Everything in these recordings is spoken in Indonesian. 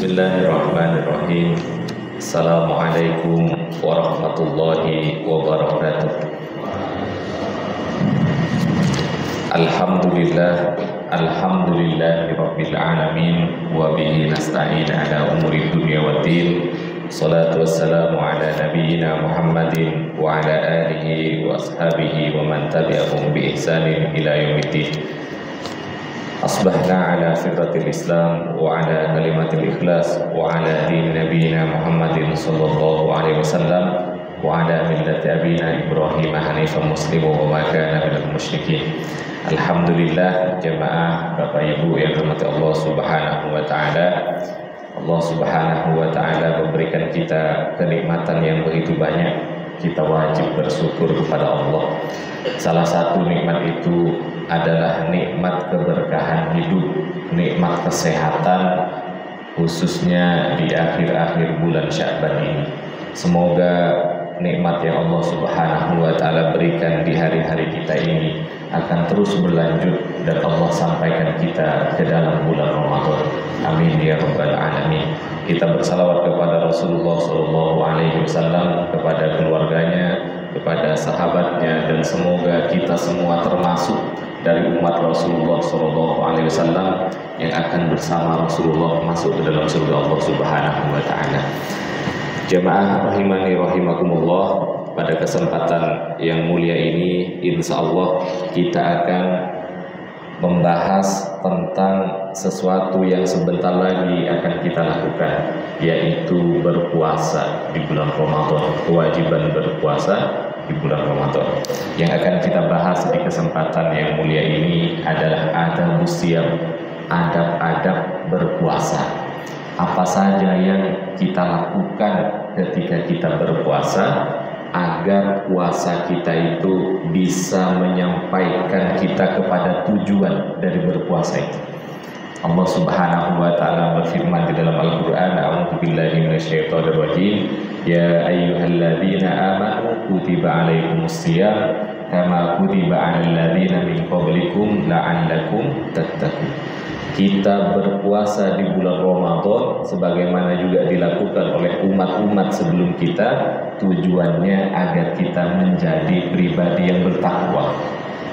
Bismillahirrahmanirrahim. Assalamualaikum warahmatullahi wabarakatuh. Alhamdulillahi rabbil alamin wa bihi nasta'in ala umuri dunya waddin. Salatu wassalamu ala nabiyyina Muhammadin wa ala alihi wa ashabihi wa man tabi'ahum bi ihsanin ila yaumiddin. Asbahna ala fitratil Islam wa ala kalimatil ikhlas wa ala din nabiyina Muhammadin sallallahu alaihi wasallam wa ala millati abina Ibrahim hanifan muslim wa ma kana minal musyrikin. Alhamdulillah jamaah Bapak Ibu yang dirahmati Allah Subhanahu wa taala. Allah Subhanahu wa taala memberikan kita kenikmatan yang begitu banyak. Kita wajib bersyukur kepada Allah. Salah satu nikmat itu adalah nikmat keberkahan hidup, nikmat kesehatan, khususnya di akhir-akhir bulan Sya'ban ini. Semoga nikmat yang Allah Subhanahu wa taala berikan di hari-hari kita ini akan terus berlanjut dan Allah sampaikan kita ke dalam bulan Ramadan. Amin ya rabbal alamin. Kita bersalawat kepada Rasulullah sallallahu alaihi wasallam, kepada keluarganya, kepada sahabatnya, dan semoga kita semua termasuk dari umat Rasulullah sallallahu alaihi wasallam yang akan bersama Rasulullah masuk ke dalam surga Allah Subhanahu wa taala. Jamaah rahimani rahimakumullah, pada kesempatan yang mulia ini insya Allah kita akan membahas tentang sesuatu yang sebentar lagi akan kita lakukan, yaitu berpuasa di bulan Ramadan, kewajiban berpuasa di bulan Ramadan. Yang akan kita bahas di kesempatan yang mulia ini adalah adabus siyam, adab-adab berpuasa. Apa saja yang kita lakukan ketika kita berpuasa agar puasa kita itu bisa menyampaikan kita kepada tujuan dari berpuasa itu. Allah Subhanahu wa taala berfirman di dalam Al-Qur'an, a'udzubillahi minasyaitonir rajim, ya ayyuhalladzina amanu kutiba 'alaikumus shiyam kama kutiba 'alal ladzina min qablikum la'allakum tattaqun. Kita berpuasa di bulan Ramadan sebagaimana juga dilakukan oleh umat-umat sebelum kita, tujuannya agar kita menjadi pribadi yang bertakwa.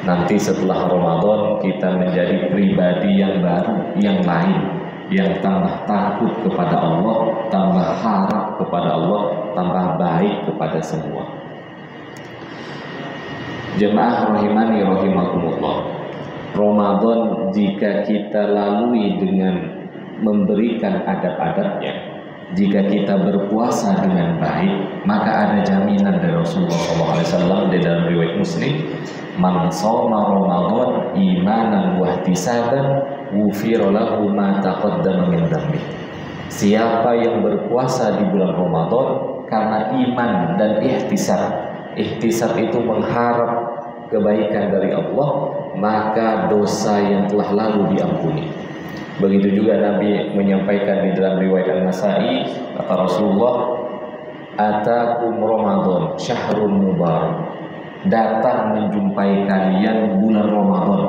Nanti setelah Ramadan kita menjadi pribadi yang baru, yang lain, yang tambah takut kepada Allah, tambah harap kepada Allah, tambah baik kepada semua. Jemaah rahimani rahimakumullah, Ramadan jika kita lalui dengan memberikan adab-adabnya, jika kita berpuasa dengan baik, maka ada jaminan dari Rasulullah SAW di dalam riwayat Muslim, man shoma Ramadan imanan wa ihtisaban ghufira lahu ma taqaddama min dhanbi. Siapa yang berpuasa di bulan Ramadan karena iman dan ihtisab, ihtisab itu mengharap kebaikan dari Allah, maka dosa yang telah lalu diampuni. Begitu juga Nabi menyampaikan di dalam riwayat An-Nasa'i, kata Rasulullah, atakum Ramadan syahrun mubarak, datang menjumpai kalian bulan Ramadan,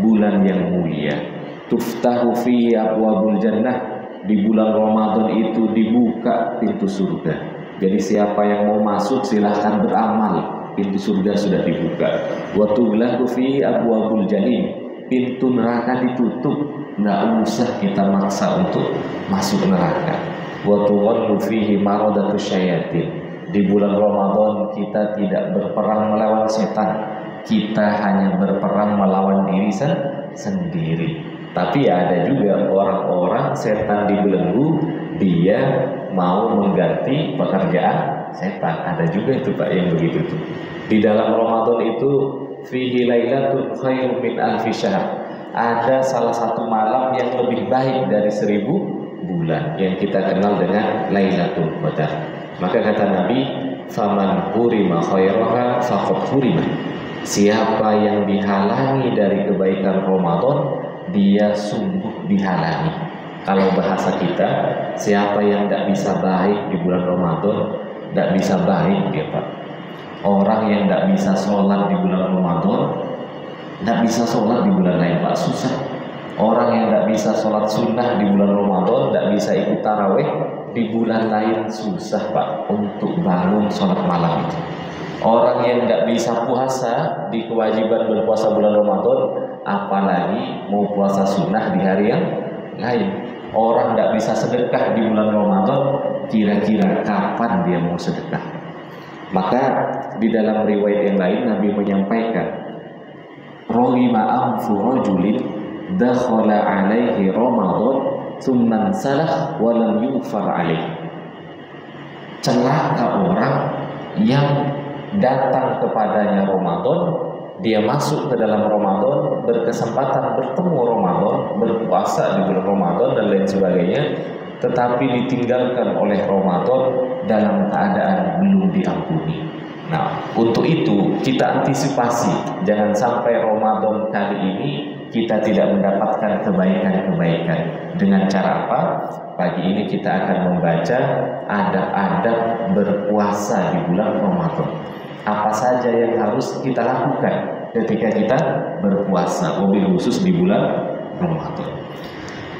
bulan yang mulia. Tuftahu fihi abwabul jannah, di bulan Ramadan itu dibuka pintu surga. Jadi siapa yang mau masuk silahkan beramal, pintu surga sudah dibuka. Wa tughlaqu fihi abwabul jahim, pintu neraka ditutup, nggak usah kita maksa untuk masuk neraka. Wa tughallu fihi maradatu syayatin, di bulan Ramadan kita tidak berperang melawan setan, kita hanya berperang melawan diri sendiri. Tapi ada juga orang-orang setan dibelenggu, dia mau mengganti pekerjaan setan. Ada juga itu Pak yang begitu tuh. Di dalam Ramadan itu fihi lailatul khairum min alfi syahr, ada salah satu malam yang lebih baik dari 1000 bulan yang kita kenal dengan Lailatul Qadar. Maka kata Nabi, faman hurima khairaha faqad hurima. Siapa yang dihalangi dari kebaikan Ramadan, dia sungguh dihalangi. Kalau bahasa kita, siapa yang tidak bisa baik di bulan Ramadan, tidak bisa baik dia Pak. Orang yang tidak bisa sholat di bulan Ramadan, tidak bisa sholat di bulan lain Pak, susah. Orang yang tidak bisa sholat sunnah di bulan Ramadan, tidak bisa ikut taraweh, di bulan lain susah Pak untuk bangun sholat malam itu. Orang yang tidak bisa puasa di kewajiban berpuasa bulan Ramadan, apalagi mau puasa sunnah di hari yang lain. Orang tidak bisa sedekah di bulan Ramadan, kira-kira kapan dia mau sedekah? Maka di dalam riwayat yang lain Nabi menyampaikan, "Raghima anfu rajulin dakhala alaihi Ramadan tsumma salah wa lam yughfar alaihi." Celaka orang yang datang kepadanya Ramadan, dia masuk ke dalam Ramadan, berkesempatan bertemu Ramadan, berpuasa di bulan Ramadan dan lain sebagainya, tetapi ditinggalkan oleh Ramadan dalam keadaan belum diampuni. Nah, untuk itu kita antisipasi, jangan sampai Ramadan kali ini kita tidak mendapatkan kebaikan-kebaikan. Dengan cara apa? Pagi ini kita akan membaca adab-adab berpuasa di bulan Ramadan. Apa saja yang harus kita lakukan ketika kita berpuasa, mobil khusus di bulan Ramadan.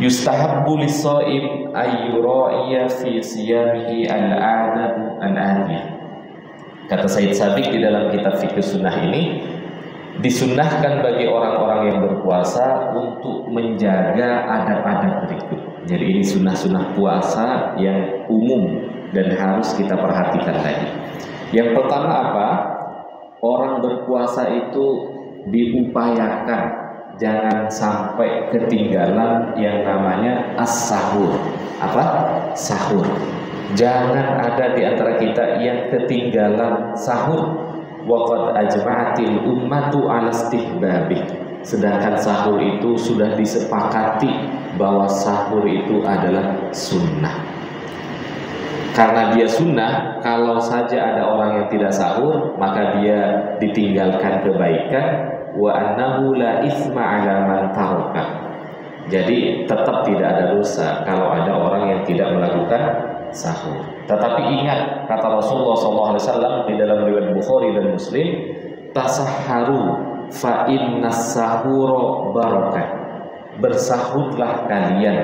Yustahabbu lis-shaim ayyura'iya fi siyamihi al-'adab al-'adiyah. Kata Said Sabiq di dalam kitab Fikih Sunnah ini, disunnahkan bagi orang-orang yang berpuasa untuk menjaga adab-adab berikut. Jadi ini sunnah-sunnah puasa yang umum dan harus kita perhatikan tadi. Yang pertama apa? Orang berpuasa itu diupayakan jangan sampai ketinggalan yang namanya as-sahur. Apa? Sahur. Jangan ada di antara kita yang ketinggalan sahur. Waqad ajma'atil ummatu 'ala istihbabih. Sedangkan sahur itu sudah disepakati bahwa sahur itu adalah sunnah. Karena dia sunnah, kalau saja ada orang yang tidak sahur, maka dia ditinggalkan kebaikan. Wa annahu la itsma 'ala man taraka. Jadi tetap tidak ada dosa kalau ada orang yang tidak melakukan sahur. Tetapi ingat kata Rasulullah SAW di dalam riwayat Bukhari dan Muslim, tasahharu fa innas sahura barakah. Bersahurlah kalian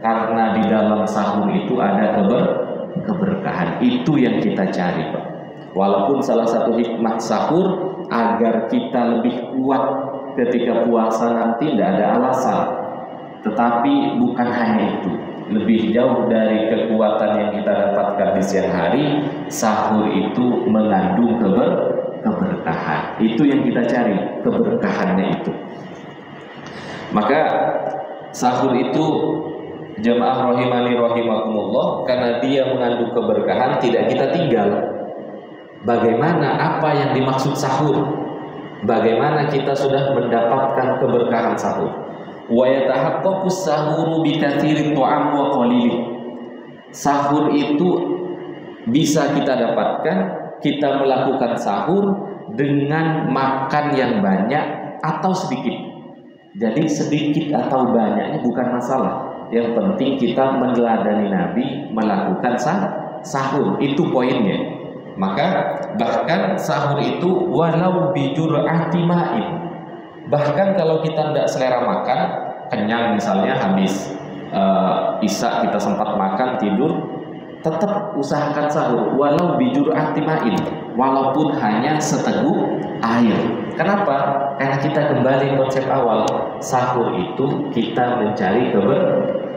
karena di dalam sahur itu ada keberkahan. Itu yang kita cari Pak. Walaupun salah satu hikmah sahur agar kita lebih kuat ketika puasa nanti, tidak ada alasan. Tetapi bukan hanya itu, lebih jauh dari kekuatan yang kita dapatkan di siang hari, sahur itu mengandung keberkahan. Itu yang kita cari, keberkahannya itu. Maka sahur itu jamaah rahimani rahimakumullah, karena dia mengandung keberkahan, tidak kita tinggal. Bagaimana apa yang dimaksud sahur? Bagaimana kita sudah mendapatkan keberkahan sahur? Wa yatahaqqaqus sahuru bi katsirit ta'am wa qalil. Sahur itu bisa kita dapatkan, kita melakukan sahur dengan makan yang banyak atau sedikit. Jadi sedikit atau banyaknya bukan masalah. Yang penting kita meneladani Nabi melakukan sahur, itu poinnya. Maka bahkan sahur itu walau bijur'ati ma'in. Bahkan kalau kita tidak selera makan, kenyang misalnya habis isya kita sempat makan tidur, tetap usahakan sahur walau bijur'ati ma'in, walaupun hanya seteguk air. Kenapa? Karena kita kembali konsep awal, sahur itu kita mencari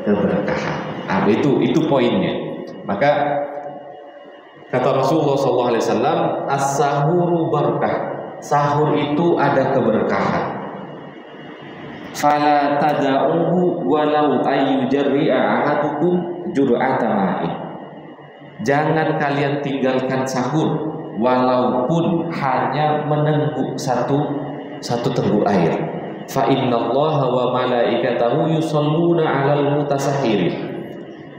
keberkahan. Itu poinnya. Maka kata Rasulullah SAW, as-sahuru barakah. Sahur itu ada keberkahan. Fala tada'uhu walau ayyujarri'a ahadukum jur'ata ma'in. Jangan kalian tinggalkan sahur walaupun hanya menengguk satu teguk air. Fa innallaha wa malaikatahu yusholluna 'alal mutasahhirin.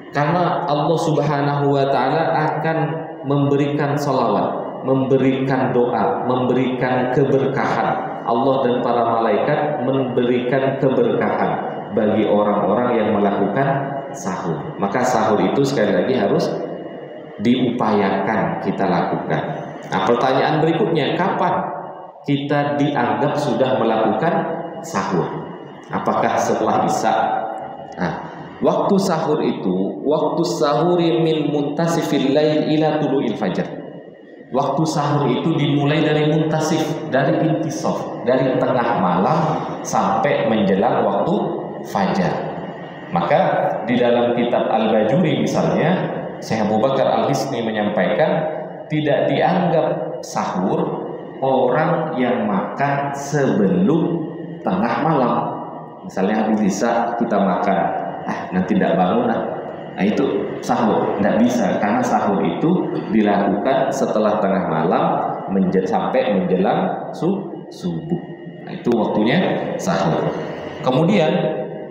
Karena Allah Subhanahu wa taala akan memberikan salawat, memberikan doa, memberikan keberkahan. Allah dan para malaikat memberikan keberkahan bagi orang-orang yang melakukan sahur. Maka sahur itu sekali lagi harus diupayakan kita lakukan. Nah, pertanyaan berikutnya, kapan kita dianggap sudah melakukan sahur? Apakah setelah Isya? Nah, waktu sahur itu, waktu sahuri min muntasifil lail ila tulu'il fajar. Waktu sahur itu dimulai dari muntasif, dari intisaf, dari tengah malam sampai menjelang waktu fajar. Maka di dalam kitab Al-Bajuri misalnya, Syekh Abu Bakar Al-Hisni menyampaikan tidak dianggap sahur orang yang makan sebelum tengah malam. Misalnya habis Isya kita makan, nanti tidak bangun nah itu sahur, tidak bisa, karena sahur itu dilakukan setelah tengah malam sampai menjelang subuh. Nah, itu waktunya sahur. Kemudian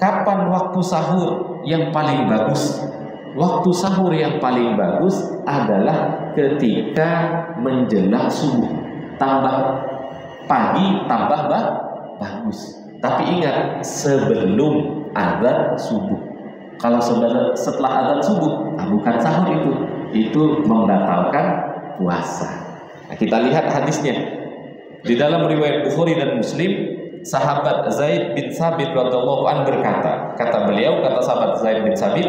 kapan waktu sahur yang paling bagus? Waktu sahur yang paling bagus adalah ketika menjelang subuh. Tambah pagi tambah bagus. Tapi ingat, sebelum azan subuh. Kalau setelah azan subuh, bukan sahur itu membatalkan puasa. Nah, kita lihat hadisnya di dalam riwayat Bukhari dan Muslim. Sahabat Zaid bin Sabit radhiyallahu an berkata, kata sahabat Zaid bin Sabit,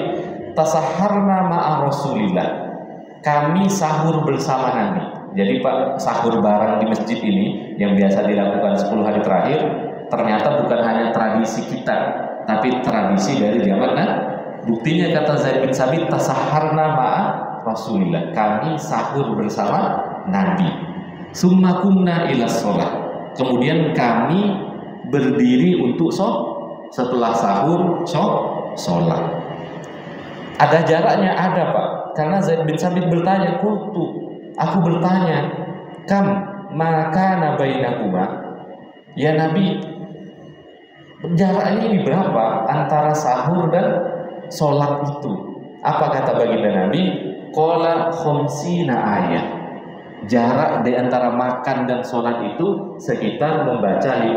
tasaharna ma'a Rasulillah, kami sahur bersama Nabi. Jadi Pak, sahur bareng di masjid ini yang biasa dilakukan 10 hari terakhir ternyata bukan hanya tradisi kita, tapi tradisi dari zaman Nabi. Buktinya kata Zaid bin Sabit, tasaharna ma'a Rasulillah, kami sahur bersama Nabi. Summa kumna ila sholat, kemudian kami berdiri untuk setelah sahur sholat. Ada jaraknya, ada Pak, karena Zaid bin Sabit bertanya, aku bertanya, kam maka bainakuma, ya Nabi, jaraknya ini berapa antara sahur dan sholat itu? Apa kata baginda Nabi? Qala khamsina ayat. Jarak di antara makan dan sholat itu sekitar membaca 50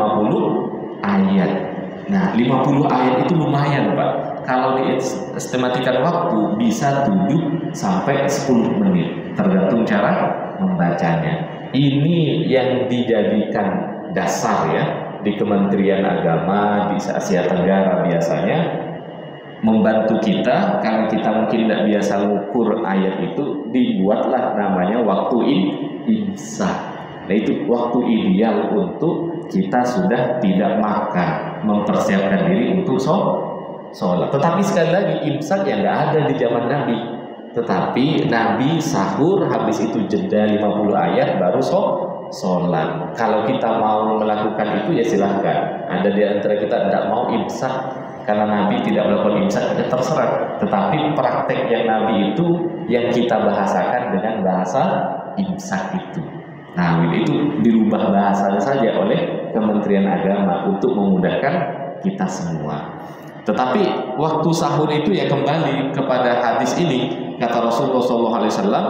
ayat. Nah, 50 ayat itu lumayan Pak. Kalau diestimatikan waktu bisa 7 sampai 10 menit, tergantung cara membacanya. Ini yang dijadikan dasar ya di Kementerian Agama di Asia Tenggara biasanya, membantu kita karena kita mungkin tidak biasa mengukur ayat itu, dibuatlah namanya waktu imsak. Nah, itu waktu ideal untuk kita sudah tidak makan, mempersiapkan diri untuk sholat. Tetapi sekali lagi, imsak yang nggak ada di zaman Nabi. Tetapi Nabi sahur, habis itu jeda 50 ayat baru sholat. Kalau kita mau melakukan itu ya silahkan. Ada di antara kita tidak mau imsak karena Nabi tidak melakukan imsak, ya terserah. Tetapi praktek yang Nabi itu yang kita bahasakan dengan bahasa imsak itu. Nah, itu dirubah bahasanya saja oleh Kementerian Agama untuk memudahkan kita semua. Tetapi waktu sahur itu ya kembali kepada hadis ini, kata Rasulullah SAW,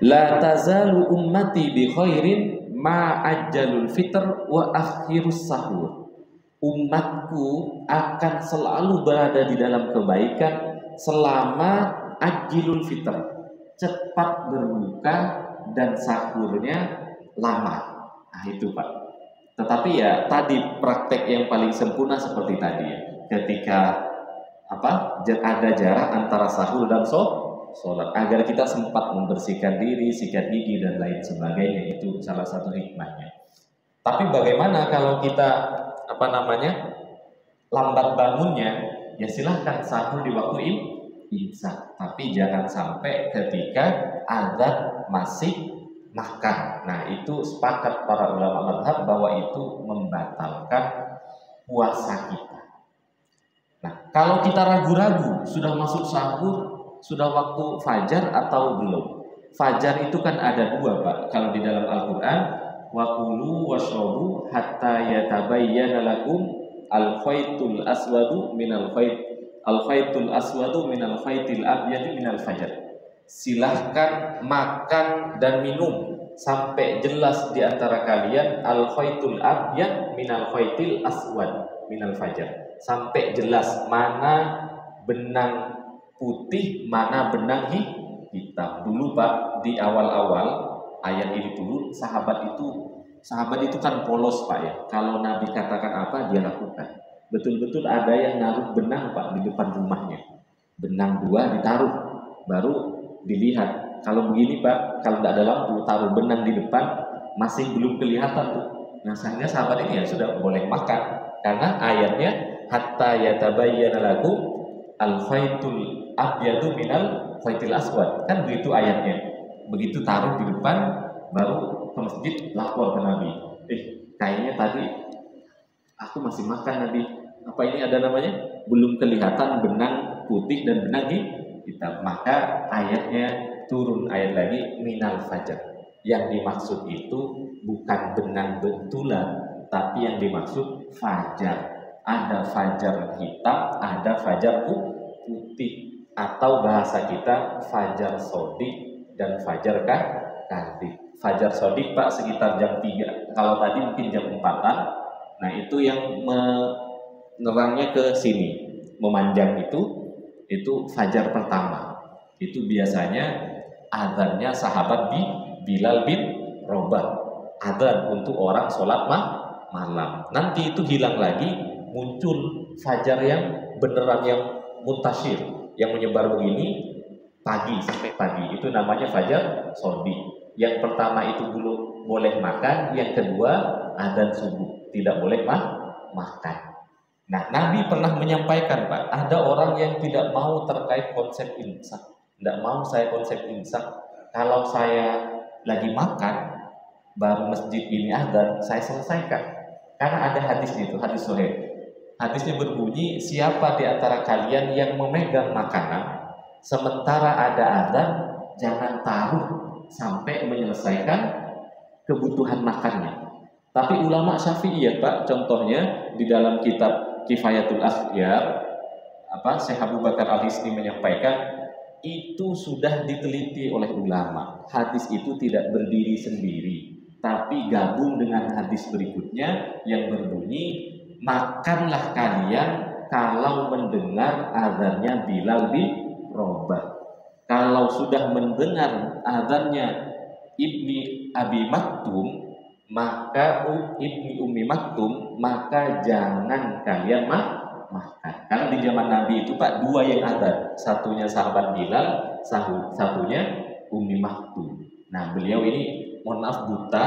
la tazalu ummati bi khairin ma ajjalul fitr wa akhirus sahur. Umatku akan selalu berada di dalam kebaikan selama ajilul fitr, cepat berbuka dan sahurnya lama. Nah, itu Pak. Tetapi ya tadi praktek yang paling sempurna seperti tadi ya, ketika ada jarak antara sahur dan sholat, agar kita sempat membersihkan diri, sikat gigi dan lain sebagainya. Itu salah satu hikmahnya. Tapi bagaimana kalau kita lambat bangunnya? Ya silahkan sahur di waktu imsak, tapi jangan sampai ketika azan masih makan. Nah, itu sepakat para ulama mazhab bahwa itu membatalkan puasa kita. Nah, kalau kita ragu-ragu sudah masuk sahur, sudah waktu fajar atau belum. Fajar itu kan ada 2 Pak. Kalau di dalam Al-Quran, wa kulu washrabu hatta yatabayyana lakum al-khaytul aswadu minal khaytil abyadi minal fajar. Silahkan makan dan minum sampai jelas di antara kalian al-khaytul abyad minal khaytil aswad minal fajar. Sampai jelas mana benang putih, mana benang hitam. Dulu Pak, di awal-awal ayat ini dulu sahabat itu sahabat itu kan polos Pak ya. Kalau Nabi katakan apa dia lakukan. Betul-betul ada yang naruh benang Pak di depan rumahnya. Benang 2 ditaruh, baru dilihat. Kalau begini Pak, kalau tidak ada lampu, taruh benang di depan, masih belum kelihatan tuh. Nah sehingga sahabat ini ya sudah boleh makan. Karena ayatnya hatta yatabayyana lakum al-khaytul abyadu minal khaytil aswad. Kan begitu ayatnya. Begitu taruh di depan, baru ke masjid lapor ke Nabi. Kayaknya tadi aku masih makan Nabi. Apa ini ada namanya? Belum kelihatan benang putih dan benang hitam. Maka ayatnya turun ayat lagi minal fajar. Yang dimaksud itu bukan benang bentulan, tapi yang dimaksud fajar. Ada fajar hitam, ada fajar putih, atau bahasa kita fajar sodik dan fajar kadhib. Fajar sodik Pak sekitar jam 3. Kalau tadi mungkin jam 4-an. Nah itu yang menerangnya ke sini, memanjang itu fajar pertama. Itu biasanya azannya sahabat Bilal bin Rabah, azan untuk orang sholat malam. Nanti itu hilang lagi, muncul fajar yang beneran, yang muntasyir, yang menyebar begini pagi sampai pagi. Itu namanya fajar sodik. Yang pertama itu belum boleh makan, yang kedua azan subuh tidak boleh makan. Nah, Nabi pernah menyampaikan Pak, ada orang yang tidak mau terkait konsep imsak. Tidak mau saya konsep imsak. Kalau saya lagi makan, baru masjid ini azan, saya selesaikan. Karena ada hadis itu, hadis sahih. Hadisnya berbunyi, siapa di antara kalian yang memegang makanan, sementara ada azan, jangan taruh sampai menyelesaikan kebutuhan makannya. Tapi ulama Syafi'iyah Pak, contohnya di dalam kitab Kifayatul Akhyar, Syekh Abu Bakar Al-Hisni menyampaikan, itu sudah diteliti oleh ulama. Hadis itu tidak berdiri sendiri, tapi gabung dengan hadis berikutnya yang berbunyi, makanlah kalian kalau mendengar azannya Bilal bin Rabah. Kalau sudah mendengar azannya Ibni Abi Maktum, maka Ibni Ummi Maktum, maka jangan kalian makan. Karena di zaman Nabi itu Pak 2 yang azan, satunya sahabat Bilal, satunya Ummi Maktum. Nah beliau ini mohon maaf buta,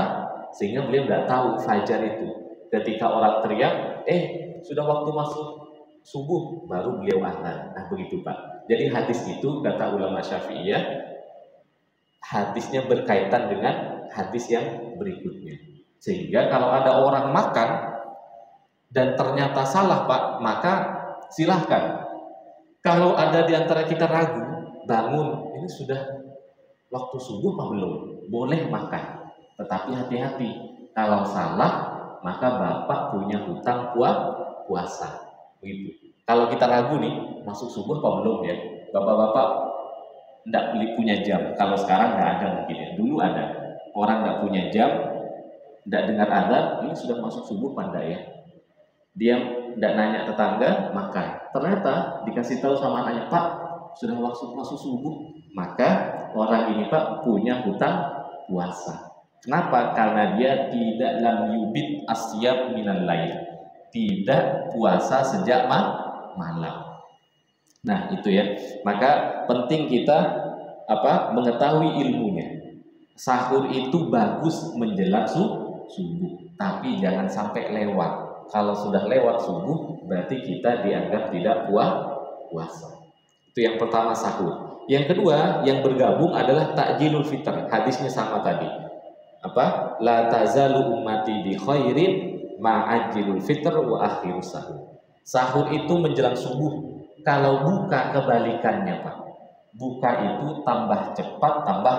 sehingga beliau nggak tahu fajar itu. Ketika orang teriak, sudah waktu masuk subuh, baru beliau azan. Nah begitu Pak. Jadi hadis itu kata ulama Syafi'iyah, hadisnya berkaitan dengan hadis yang berikutnya. Sehingga kalau ada orang makan dan ternyata salah Pak, maka silahkan. Kalau ada di antara kita ragu, bangun, ini sudah waktu subuh apa belum? Boleh makan. Tetapi hati-hati, kalau salah, maka Bapak punya hutang puasa. Begitu. Kalau kita ragu nih, masuk subuh apa belum ya? Bapak-bapak tidak punya jam. Kalau sekarang nggak ada mungkin ya. Dulu ada. Orang nggak punya jam, tidak dengar azan, ini sudah masuk subuh pandai ya. Dia tidak nanya tetangga, makan. Ternyata dikasih tahu sama anaknya, Pak, sudah masuk subuh. Maka orang ini Pak punya hutang puasa. Kenapa? Karena dia tidak lam yubit asyam minal lail. Tidak puasa sejak malam. Nah, itu ya. Maka penting kita mengetahui ilmunya. Sahur itu bagus menjelang subuh, tapi jangan sampai lewat. Kalau sudah lewat subuh, berarti kita dianggap tidak puasa. Itu yang pertama, sahur. Yang kedua, yang bergabung adalah takjilul fitr. Hadisnya sama tadi. La tazalu ummati bi khairin ma'ajilul fitr wa akhirus sahur. Sahur itu menjelang subuh. Kalau buka kebalikannya Pak. Buka itu tambah cepat, tambah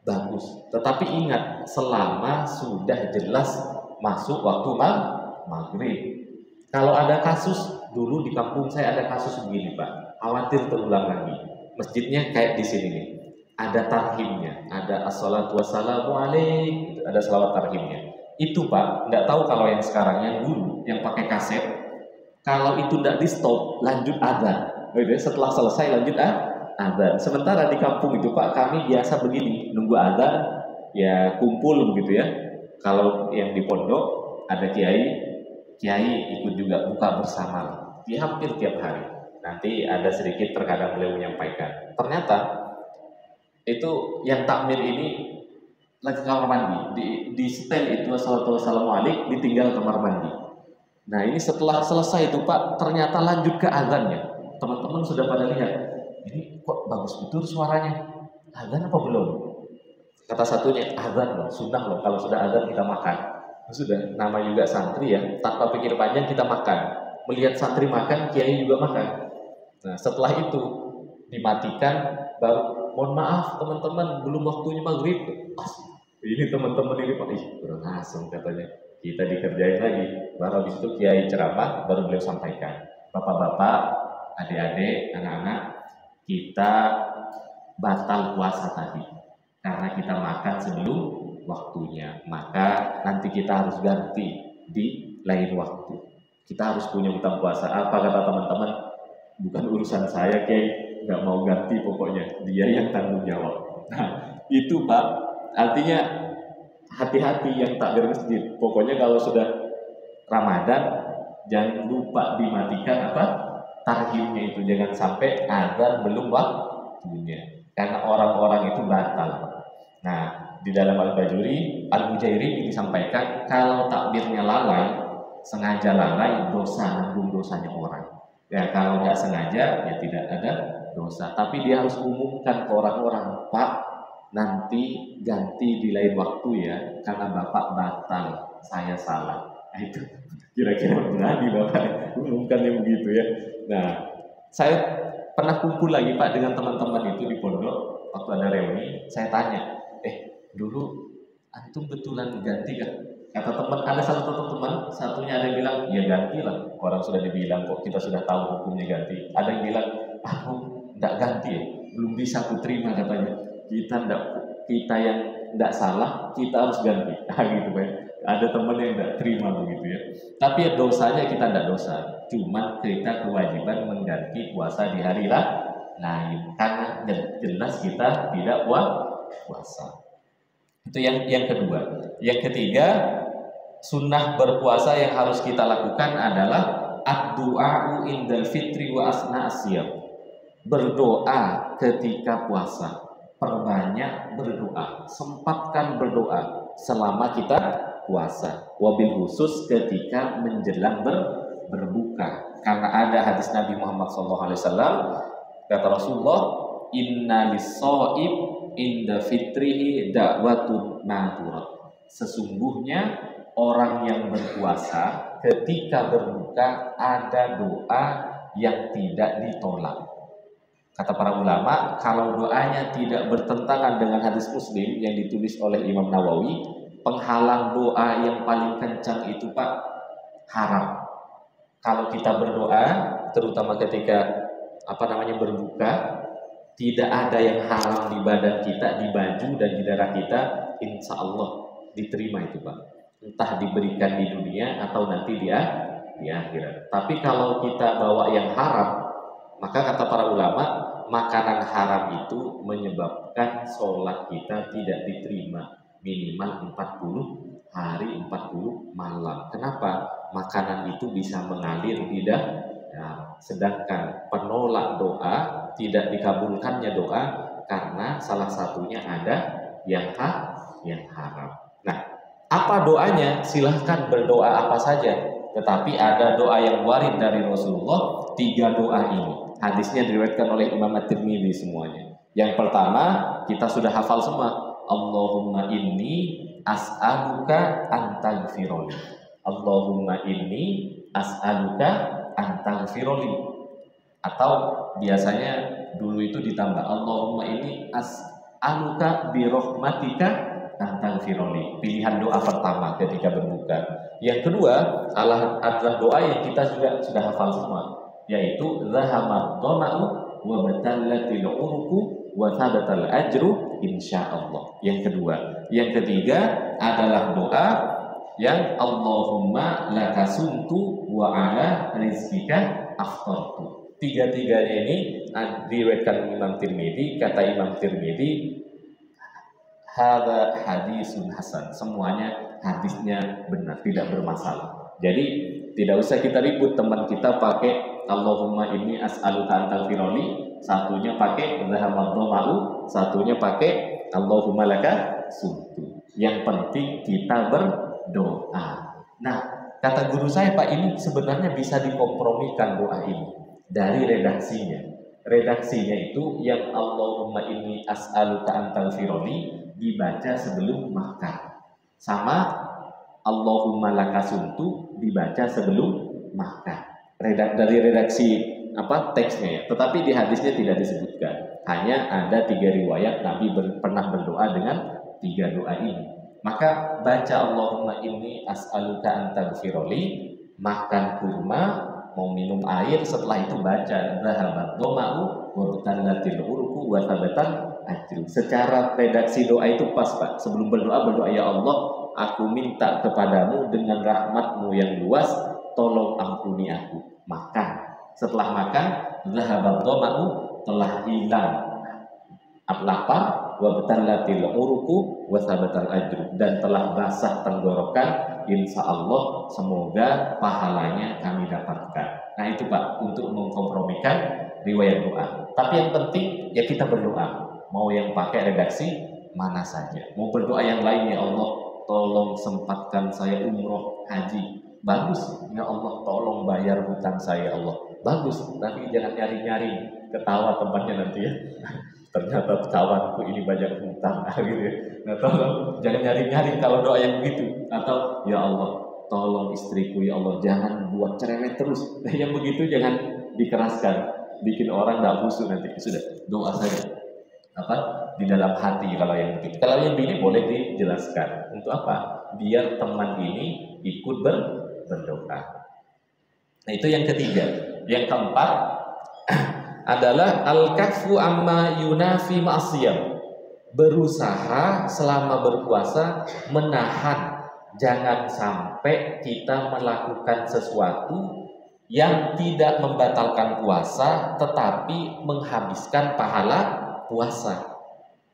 bagus. Tetapi ingat, selama sudah jelas masuk waktu maghrib. Kalau ada kasus, dulu di kampung saya ada kasus begini Pak, khawatir terulang lagi. Masjidnya kayak di sini nih, ada tarhimnya, ada as-salatu wassalamu alaik, ada salawat tarhimnya. Itu Pak, nggak tahu kalau yang sekarang, yang dulu, yang pakai kaset, kalau itu nggak di stop, lanjut adzan. Setelah selesai lanjut adzan. Sementara di kampung itu Pak, kami biasa begini, nunggu adzan, ya kumpul begitu ya. Kalau yang di pondok ada kiai ikut juga buka bersama di hampir tiap hari. Nanti ada sedikit terkadang beliau menyampaikan. Ternyata itu yang takmir ini lagi kamar mandi, di setel itu assalamualaikum ditinggal kamar mandi. Nah ini setelah selesai itu Pak, ternyata lanjut ke azannya. Teman-teman sudah pada lihat, ini kok bagus betul suaranya, azan apa belum? Kata satunya, azan loh, sunnah loh, kalau sudah azan kita makan. Sudah, nama juga santri ya, tanpa pikir panjang kita makan. Melihat santri makan, kiai juga makan. Nah setelah itu dimatikan, baru mohon maaf teman-teman, belum waktunya maghrib. Ini teman-teman ini Pak, kurang asem katanya. Kita dikerjain lagi. Baru habis itu kiai ceramah, baru beliau sampaikan. Bapak-bapak, adik-adik, anak-anak, kita batal puasa tadi karena kita makan sebelum waktunya. Maka nanti kita harus ganti di lain waktu. Kita harus punya utang puasa. Apa kata teman-teman? Bukan urusan saya, kiai. Nggak mau ganti pokoknya. Dia yang tanggung jawab. Nah, itu Pak. Artinya hati-hati yang takbir masjid. Pokoknya kalau sudah Ramadan jangan lupa dimatikan tarhimnya itu, jangan sampai azan belum waktunya. Karena orang-orang itu batal. Nah, di dalam Al-Bajuri, Al-Mujairi disampaikan kalau takbirnya lalai, sengaja lalai, dosa nanggung dosanya orang. Ya kalau nggak sengaja ya tidak ada dosa. Tapi dia harus umumkan ke orang-orang, Pak, nanti ganti di lain waktu ya, karena Bapak batal, saya salah. Nah, itu kira-kira berani Bapak umumkannya begitu ya. Nah, saya pernah kumpul lagi Pak dengan teman-teman itu di pondok, waktu ada reuni, saya tanya, dulu antum betulan ganti kan? Kata teman, ada satu teman, satunya ada yang bilang, ya gantilah, orang sudah dibilang kok, kita sudah tahu hukumnya ganti. Ada yang bilang, aku enggak ganti ya, belum bisa aku terima katanya. Kita yang tidak salah, kita harus ganti. Gitu Pak. Ada teman yang tidak terima begitu ya. Tapi ya dosanya kita tidak dosa, cuma kita kewajiban mengganti puasa di hari lain karena jelas kita tidak puasa. Itu yang kedua. Yang ketiga, sunnah berpuasa yang harus kita lakukan adalah ad-du'a'u indal fitri wa asna asyam. Berdoa ketika puasa. Perbanyak berdoa, sempatkan berdoa selama kita puasa. Wabil khusus ketika menjelang berbuka. Karena ada hadis Nabi Muhammad SAW, kata Rasulullah, inna lis-shaim inda fitrihi da'watun nadhurat. Sesungguhnya orang yang berpuasa ketika berbuka ada doa yang tidak ditolak. Kata para ulama, kalau doanya tidak bertentangan dengan hadis Muslim yang ditulis oleh Imam Nawawi, penghalang doa yang paling kencang itu Pak, haram. Kalau kita berdoa, terutama ketika berbuka, tidak ada yang haram di badan kita, di baju dan di darah kita, insya Allah diterima itu Pak. Entah diberikan di dunia atau nanti di akhirat. Tapi kalau kita bawa yang haram, maka kata para ulama, makanan haram itu menyebabkan sholat kita tidak diterima minimal 40 hari 40 malam. Kenapa? Makanan itu bisa mengalir lidah. Nah, sedangkan penolak doa, tidak dikabulkannya doa karena salah satunya ada yang haram. Nah, apa doanya? Silahkan berdoa apa saja. Tetapi ada doa yang warid dari Rasulullah, 3 doa ini. Hadisnya diriwayatkan oleh Imam At-Tirmidzi semuanya. Yang pertama, kita sudah hafal semua. Allahumma inni as'aluka an taghfirli. Allahumma inni as'aluka an taghfirli. Atau biasanya dulu itu ditambah Allahumma inni as'aluka bi rahmatika an taghfirli. Pilihan doa pertama ketika berbuka. Yang kedua adalah doa yang kita juga sudah hafal semua, yaitu zahamat dhama'u wa batallatil uruku wa thabatal ajru insyaallah. Yang kedua. Yang ketiga adalah doa yang Allahumma lakasumtu wa ala rizqika aftartu. Tiga-tiganya ini diriwayatkan Imam Tirmidzi. Kata Imam Tirmidzi, hadza hadisun hasan. Semuanya hadisnya benar, tidak bermasalah. Jadi tidak usah kita ribut, teman kita pakai Allahumma inni as'aluka antal firoli, satunya pakai zahamaddo ma'u, satunya pakai Allahumma laka sumtu. Yang penting kita berdoa. Nah, kata guru saya, Pak, ini sebenarnya bisa dikompromikan doa ini dari redaksinya. Redaksinya itu yang Allahumma inni as'aluka antal firoli dibaca sebelum makan. Sama Allahumma lakasumtu dibaca sebelum makan. Dari redaksi teksnya ya. Tetapi di hadisnya tidak disebutkan. Hanya ada 3 riwayat Nabi pernah berdoa dengan 3 doa ini. Maka baca Allahumma inni as'aluka antaghfirli, makan kurma, mau minum air, setelah itu baca zahabat doma'u wa batallatil uruku wa thabatal ajru. Secara redaksi doa itu pas, Pak. Sebelum berdoa, ya Allah, aku minta kepadamu dengan rahmatmu yang luas, tolong ampuni aku. Makan. Setelah makan, zahabat doma'u, telah hilang lapar, wa batallatil uruku wa thabatal ajru, dan telah basah tenggorokan, insya Allah semoga pahalanya kami dapatkan. Nah itu, Pak, untuk mengkompromikan riwayat doa. Tapi yang penting ya kita berdoa. Mau yang pakai redaksi mana saja, mau berdoa yang lain, ya Allah tolong sempatkan saya umroh haji, bagus. Ya Allah tolong bayar hutang saya, ya Allah, bagus. Tapi jangan nyari-nyari, ketawa tempatnya nanti ya. Ternyata kawanku ini banyak hutang gitu ya. Nah, tolong jangan nyari-nyari kalau doa yang begitu. Atau ya Allah tolong istriku, ya Allah jangan buat cerewet terus. Nah, yang begitu jangan dikeraskan, bikin orang tidak khusyuk nanti. Sudah, doa saja di dalam hati. Kalau yang begitu, kalau yang begini boleh dijelaskan untuk apa? Biar teman ini ikut berdoa. Nah itu yang ketiga. Yang keempat adalah al-kafu amma yunafi ma'siyam. Berusaha selama berpuasa menahan, jangan sampai kita melakukan sesuatu yang tidak membatalkan puasa tetapi menghabiskan pahala puasa.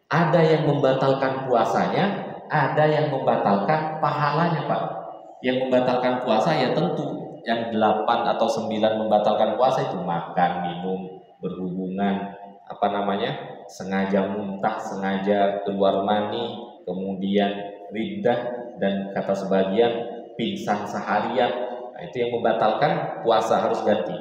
Ada yang membatalkan puasanya, ada yang membatalkan pahalanya, Pak. Yang membatalkan puasa ya tentu yang 8 atau 9 membatalkan puasa itu makan, minum, berhubungan, sengaja muntah, sengaja keluar mani, kemudian riddah, dan kata sebagian pingsan seharian. Nah, itu yang membatalkan puasa, harus ganti.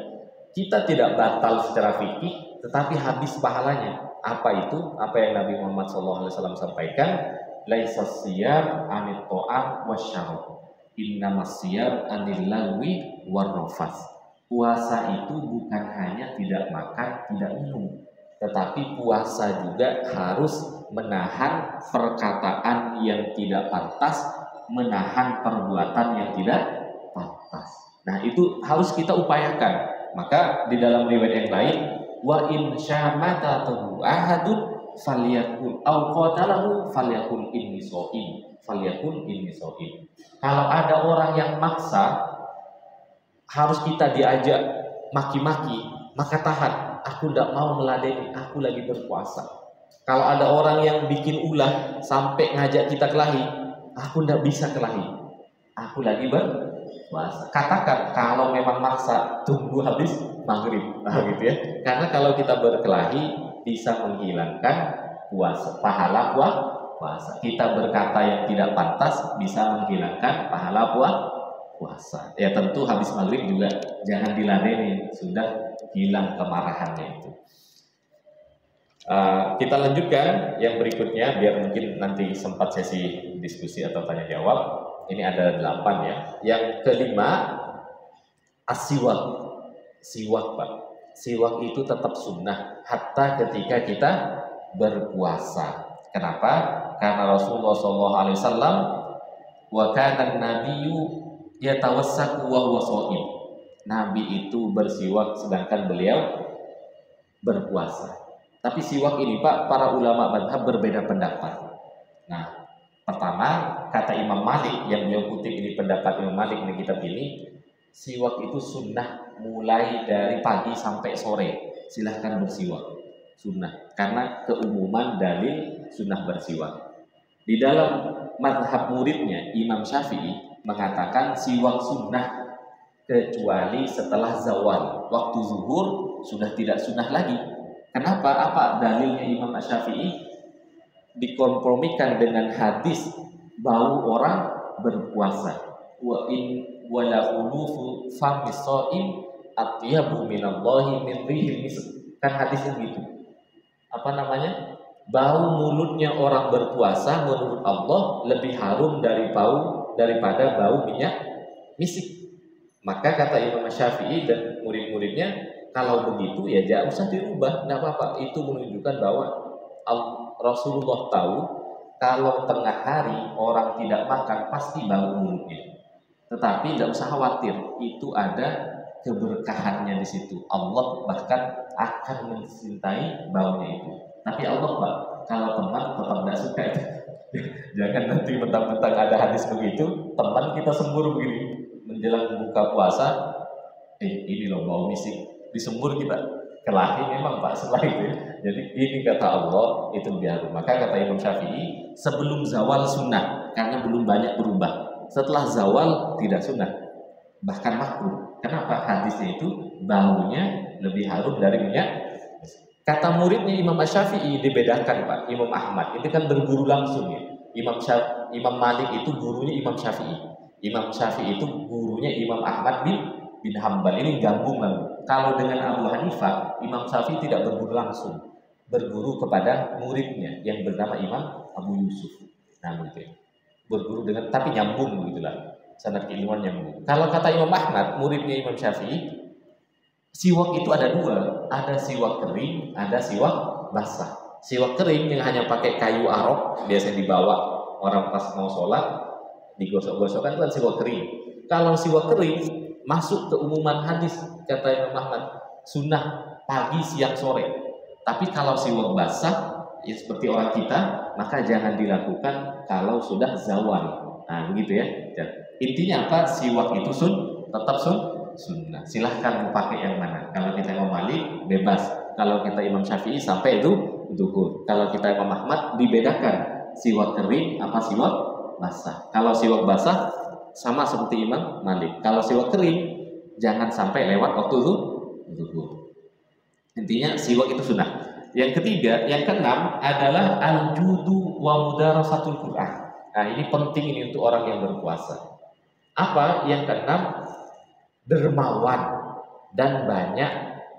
Kita tidak batal secara fikih, tetapi habis pahalanya. Apa itu? Apa yang Nabi Muhammad SAW sampaikan? Laisas siyam anit ta'am wasyarab, innamas siyam anil lagwi warrafas. Puasa itu bukan hanya tidak makan, tidak minum, tetapi puasa juga harus menahan perkataan yang tidak pantas, menahan perbuatan yang tidak pantas. Nah itu harus kita upayakan. Maka di dalam riwayat yang lain, wa in syamatahu ahadun falyakul au qatalahu falyakul inni shaim, falyakul inni shaim. Kalau ada orang yang maksa, harus kita diajak maki-maki, maka tahan. Aku tidak mau meladeni, aku lagi berpuasa. Kalau ada orang yang bikin ulah sampai ngajak kita kelahi, aku tidak bisa kelahi, aku lagi berpuasa. Katakan kalau memang maksa, tunggu habis maghrib, gitu ya. Karena kalau kita berkelahi bisa menghilangkan puasa, pahala puasa. Kita berkata yang tidak pantas bisa menghilangkan pahala puasa. Ya tentu habis maghrib juga jangan diladeni, sudah hilang kemarahannya itu. Kita lanjutkan yang berikutnya biar mungkin nanti sempat sesi diskusi atau tanya jawab. Ini ada 8 ya. Yang kelima, as-siwak. Siwak, Pak. Siwak itu tetap sunnah hatta ketika kita berpuasa. Kenapa? Karena Rasulullah SAW wa kana nabiyyu yatawassaku wa huwa shaim. Nabi itu bersiwak sedangkan beliau berpuasa. Tapi siwak ini, Pak, para ulama mazhab berbeda pendapat. Nah, pertama kata Imam Malik, yang beliau kutip ini pendapat Imam Malik di kitab ini, siwak itu sunnah mulai dari pagi sampai sore. Silahkan bersiwak, sunnah. Karena keumuman dalil sunnah bersiwak. Di dalam mazhab muridnya Imam Syafi'i mengatakan siwak sunnah kecuali setelah zawal. Waktu zuhur sudah tidak sunnah lagi. Kenapa? Apa dalilnya Imam Syafi'i? Dikompromikan dengan hadis bau orang berpuasa. Wa in wala ulufu famis shaim atyabu minallahi min rihil misk. Kan hadisnya gitu. Apa namanya? Bau mulutnya orang berpuasa menurut Allah lebih harum daripada bau minyak misik. Maka kata Imam Syafi'i dan murid-muridnya, kalau begitu ya jangan usah dirubah, tidak apa-apa. Itu menunjukkan bahwa Rasulullah tahu kalau tengah hari orang tidak makan pasti bau mulutnya. Tetapi tidak usah khawatir, itu ada keberkahannya di situ. Allah bahkan akan mencintai baunya itu. Tapi Allah Pak, kalau teman tetap tidak suka itu. Jangan nanti mentang-mentang ada hadis begitu, teman kita sembur begini menjelang buka puasa, ini loh bau misik, disembur kita kelahi memang Pak setelah itu. Jadi ini kata Allah itu lebih harum. Maka kata Imam Syafi'i sebelum zawal sunnah karena belum banyak berubah. Setelah zawal tidak sunnah, bahkan makruh. Kenapa? Hadisnya itu baunya lebih harum dari minyak. Kata muridnya Imam Syafi'i dibedakan Pak. Imam Ahmad itu kan berguru langsung ya. Imam Malik itu gurunya Imam Syafi'i. Imam Syafi'i itu gurunya Imam Ahmad bin Hambal. Ini gabung lalu. Kalau dengan Abu Hanifah, Imam Syafi'i tidak berguru langsung, berguru kepada muridnya yang bernama Imam Abu Yusuf. Nah, begitu. Berguru dengan tapi nyambung begitulah. Sanad keilmuan nyambung. Kalau kata Imam Ahmad, muridnya Imam Syafi'i, siwak itu ada dua, ada siwak kering, ada siwak basah. Siwak kering yang hanya pakai kayu arok, biasanya dibawa orang pas mau sholat, digosok-gosokkan itu kan siwak kering. Kalau siwak kering masuk ke umuman hadis kata Imam Ahmad, sunnah pagi, siang, sore. Tapi kalau siwak basah, ya seperti orang kita, maka jangan dilakukan kalau sudah zawal. Nah begitu ya. Intinya apa? Siwak itu tetap sunnah. Silahkan mau pakai yang mana. Kalau kita Imam Malik bebas. Kalau kita Imam Syafi'i sampai itu zuhur. Kalau kita Imam Ahmad dibedakan siwak kering apa siwak basah. Kalau siwak basah sama seperti Imam Malik. Kalau siwak kering jangan sampai lewat waktu zuhur. Intinya siwak itu sunnah. Yang ketiga, yang keenam adalah al-judu wa mudarasatul Qur'an. Nah, ini penting ini untuk orang yang berpuasa. Apa yang keenam? Dermawan dan banyak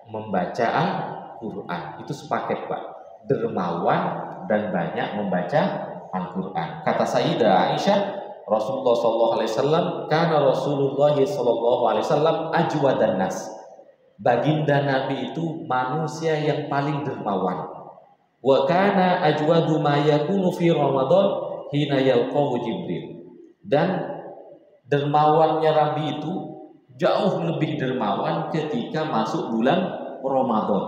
membaca Al-Quran. Itu sepaket Pak. Dermawan dan banyak membaca Al-Quran. Kata Sayyidah Aisyah, Rasulullah SAW, karena Rasulullah SAW ajwadan nas. Baginda Nabi itu manusia yang paling dermawan. Wa kana ajwadu ma yakunu fi Ramadan hina yalqahu Jibril. Dan dermawannya Nabi itu jauh lebih dermawan ketika masuk bulan Ramadan.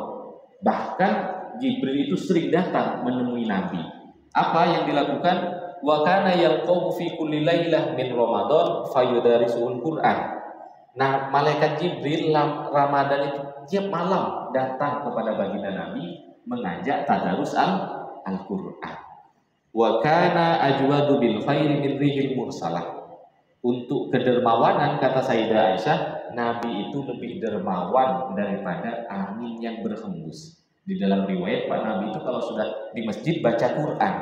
Bahkan Jibril itu sering datang menemui Nabi. Apa yang dilakukan? Wa kana yalqahu fi kulli lailah min Ramadan fayudarisuul Qur'an. Nah, malaikat Jibril Ramadan itu tiap malam datang kepada baginda Nabi mengajak tadarus Al-Qur'an. Wa kana ajwadu bil khairi min rihil mursalah. Untuk kedermawanan kata Sayyidah Aisyah, Nabi itu lebih dermawan daripada angin yang berhembus. Di dalam riwayat Pak Nabi itu kalau sudah di masjid baca Quran,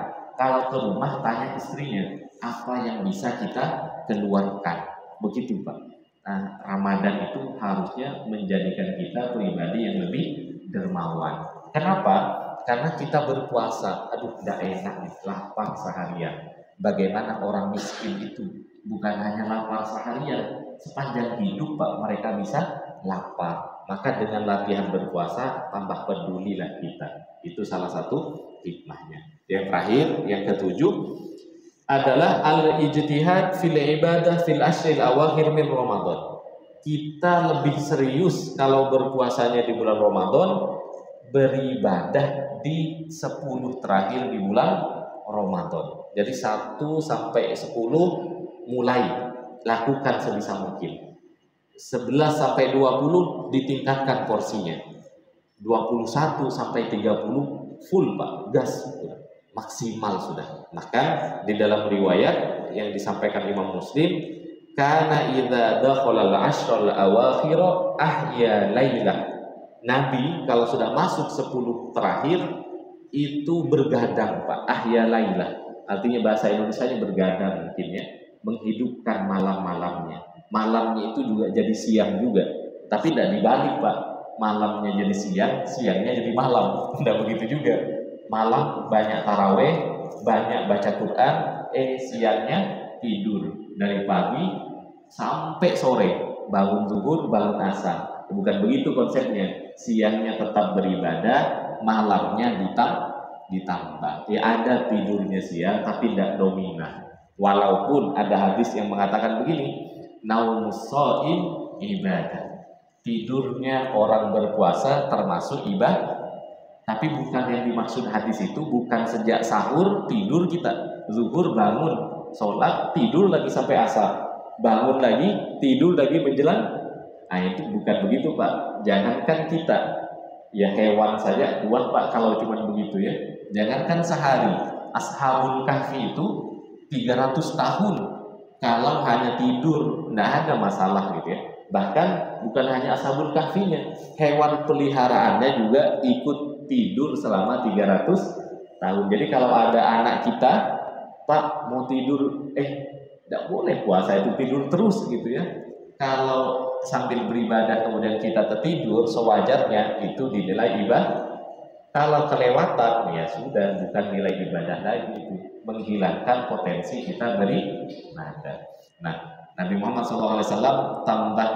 kalau ke rumah tanya istrinya, apa yang bisa kita keluarkan. Begitu Pak. Nah, Ramadan itu harusnya menjadikan kita pribadi yang lebih dermawan. Kenapa? Karena kita berpuasa, aduh tidak enak nih, lapar seharian. Bagaimana orang miskin itu? Bukan hanya lapar seharian, sepanjang hidup Pak mereka bisa lapar. Maka dengan latihan berpuasa tambah pedulilah kita. Itu salah satu hikmahnya. Yang terakhir, yang ketujuh adalah al-ijtihad fil ibadah fil ashril awakhir min Ramadan. Kita lebih serius kalau berpuasanya di bulan Ramadan, beribadah di 10 terakhir di bulan Ramadan. Jadi 1 sampai 10 mulai lakukan sebisa mungkin. 11 sampai 20 ditingkatkan porsinya. 21 sampai 30 full Pak, gas. maksimal sudah. Bahkan di dalam riwayat yang disampaikan Imam Muslim, kana idza dakhala al-ashra al-awakhir ahya lailah. Nabi kalau sudah masuk 10 terakhir itu bergadang, Pak. Ahya lailah. Artinya bahasa Indonesianya bergadang mungkin ya, menghidupkan malam-malamnya. Malamnya itu juga jadi siang juga. Tapi tidak dibalik, Pak. Malamnya jadi siang, siangnya jadi malam. Tidak begitu juga. Malam banyak taraweh, banyak baca Quran, siangnya tidur dari pagi sampai sore, bangun zuhur, bangun asar. Bukan begitu konsepnya. Siangnya tetap beribadah, malamnya ditambah. Ya ada tidurnya siang, tapi tidak dominan. Walaupun ada hadis yang mengatakan begini, naumus shaim ibadah. Tidurnya orang berpuasa termasuk ibadah. Tapi bukan yang dimaksud hadis itu bukan sejak sahur tidur kita, zuhur bangun, sholat tidur lagi sampai asar, bangun lagi tidur lagi menjelang. Nah itu bukan begitu, Pak. Jangankan kita, ya hewan saja kuat, Pak, kalau cuma begitu ya. Jangankan sehari, Ashabul Kahfi itu 300 tahun kalau hanya tidur, tidak ada masalah gitu ya. Bahkan bukan hanya Ashabul Kahfinya, hewan peliharaannya juga ikut tidur selama 300 tahun. Jadi kalau ada anak kita, Pak mau tidur, tidak boleh puasa itu tidur terus gitu ya. Kalau sambil beribadah kemudian kita tertidur, sewajarnya itu dinilai ibadah. Kalau kelewatan, ya sudah bukan nilai ibadah lagi, itu menghilangkan potensi kita beribadah. Nah, Nabi Muhammad SAW tambah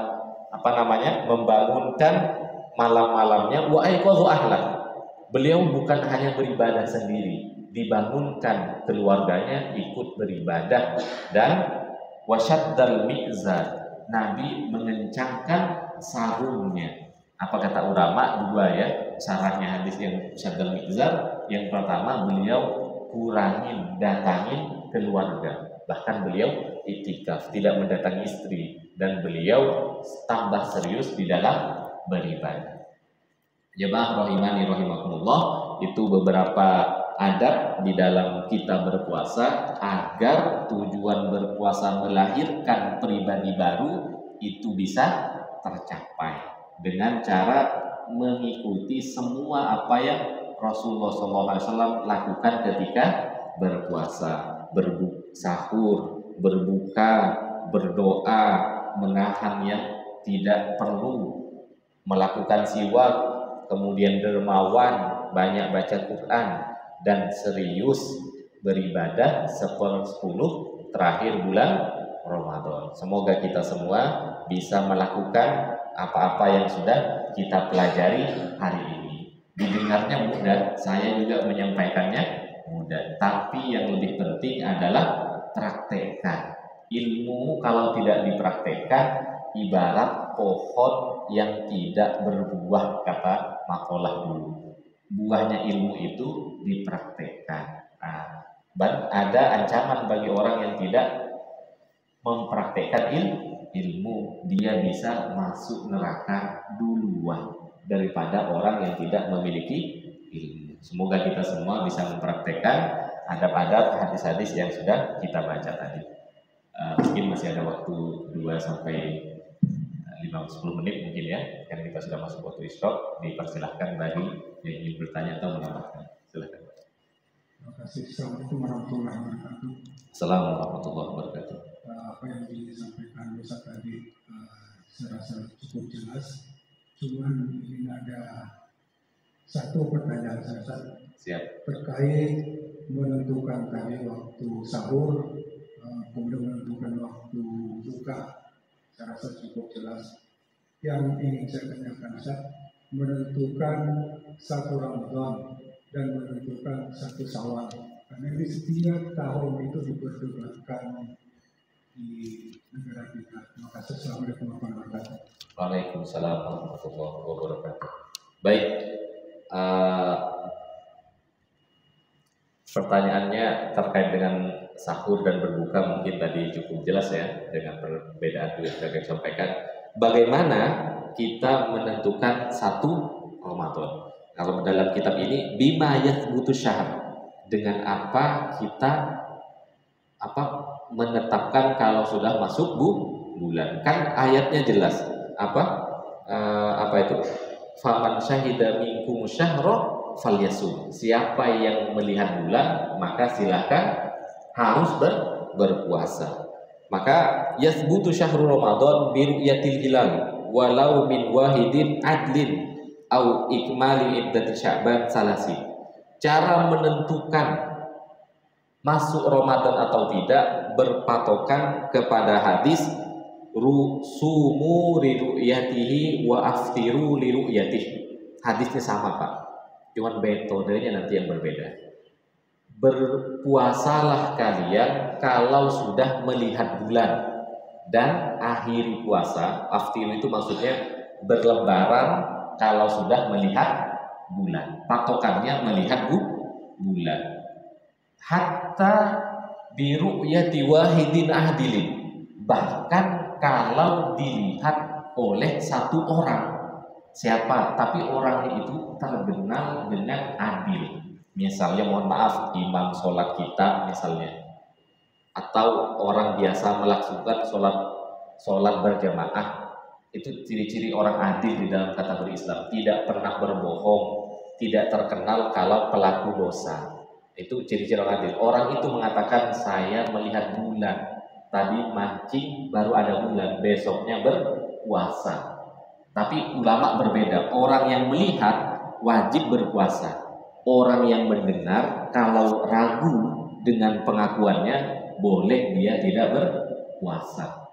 membangunkan malam-malamnya wa aiqadhu ahlah. Beliau bukan hanya beribadah sendiri, dibangunkan keluarganya ikut beribadah. Dan wasyaddal mi'zar, Nabi mengencangkan sarungnya. Apa kata ulama? Dua ya syaratnya hadis yang syaddal mi'zar. Yang pertama, beliau kurangin datangin keluarga. Bahkan beliau iktikaf, tidak mendatangi istri, dan beliau tambah serius di dalam beribadah. Jemaah rahimani rahimakumullah, itu beberapa adab di dalam kita berpuasa agar tujuan berpuasa melahirkan pribadi baru itu bisa tercapai dengan cara mengikuti semua apa yang Rasulullah SAW lakukan ketika berpuasa, sahur, berbuka, berdoa, menahan yang tidak perlu, melakukan siwak, kemudian dermawan, banyak baca Quran, dan serius beribadah 10 terakhir bulan Ramadan. Semoga kita semua bisa melakukan apa-apa yang sudah kita pelajari hari ini. Didengarnya mudah, saya juga menyampaikannya mudah, tapi yang lebih penting adalah praktekkan. Ilmu kalau tidak dipraktekkan ibarat pohon yang tidak berbuah, kata makalah dulu. Buahnya ilmu itu dipraktekkan. Dan ada ancaman bagi orang yang tidak mempraktekkan ilmu, dia bisa masuk neraka duluan daripada orang yang tidak memiliki ilmu. Semoga kita semua bisa mempraktekkan adab-adab hadis-hadis yang sudah kita baca tadi. Mungkin masih ada waktu 2-10 menit mungkin ya, kan kita sudah masuk waktu isyraq. Dipersilahkan bagi yang ingin bertanya atau menambahkan. Silakan. Terima kasih. Assalamualaikum warahmatullahi wabarakatuh. Assalamualaikum warahmatullahi wabarakatuh. Apa yang disampaikan Ustaz tadi saya rasa cukup jelas. Cuman ini ada satu pertanyaan saya Siap. terkait menentukan tadi waktu sahur, kemudian menentukan waktu buka. Saya rasa cukup jelas. Yang ingin saya tanyakan Ustaz, menentukan satu Ramadan dan menentukan satu Syawal. Karena ini setiap tahun itu diperdebatkan di negara kita. Terima kasih. Assalamualaikum warahmatullahi wabarakatuh. Waalaikumsalam warahmatullahi wabarakatuh. Baik, pertanyaannya terkait dengan sahur dan berbuka mungkin tadi cukup jelas ya, dengan perbedaan yang sudah saya sampaikan. Bagaimana kita menentukan satu Ramadan? Kalau dalam kitab ini bima yathbutu syahr, dengan apa kita menetapkan kalau sudah masuk bulan. Kan ayatnya jelas. Apa itu? Faman syahida minkum syahra falyasum. Siapa yang melihat bulan maka silakan harus berpuasa. Maka yasbutu syahrul Ramadan bi ru'yatil hilal walau min wahidin adlin au ikmali iddati Sya'ban salasin. Cara menentukan masuk Ramadan atau tidak berpatokan kepada hadis sumu li ru'yatihi wa aftiru li ru'yatihi. Hadisnya sama, Pak. Cuman metodenya nanti yang berbeda. Berpuasalah kalian kalau sudah melihat bulan dan akhiri puasa. Aftiru itu maksudnya berlebaran kalau sudah melihat bulan. Patokannya melihat bulan. Hatta biru'yati wahidin ahdilin. Bahkan kalau dilihat oleh satu orang, siapa? Tapi orangnya itu terkenal dengan adil. Misalnya, mohon maaf, imam sholat kita misalnya, atau orang biasa melakukan sholat berjamaah. Itu ciri-ciri orang adil di dalam kategori Islam. Tidak pernah berbohong, tidak terkenal kalau pelaku dosa. Itu ciri-ciri orang adil. Orang itu mengatakan, saya melihat bulan, tadi mancing baru ada bulan, besoknya berpuasa. Tapi ulama berbeda. Orang yang melihat wajib berpuasa. Orang yang mendengar kalau ragu dengan pengakuannya boleh dia tidak berpuasa.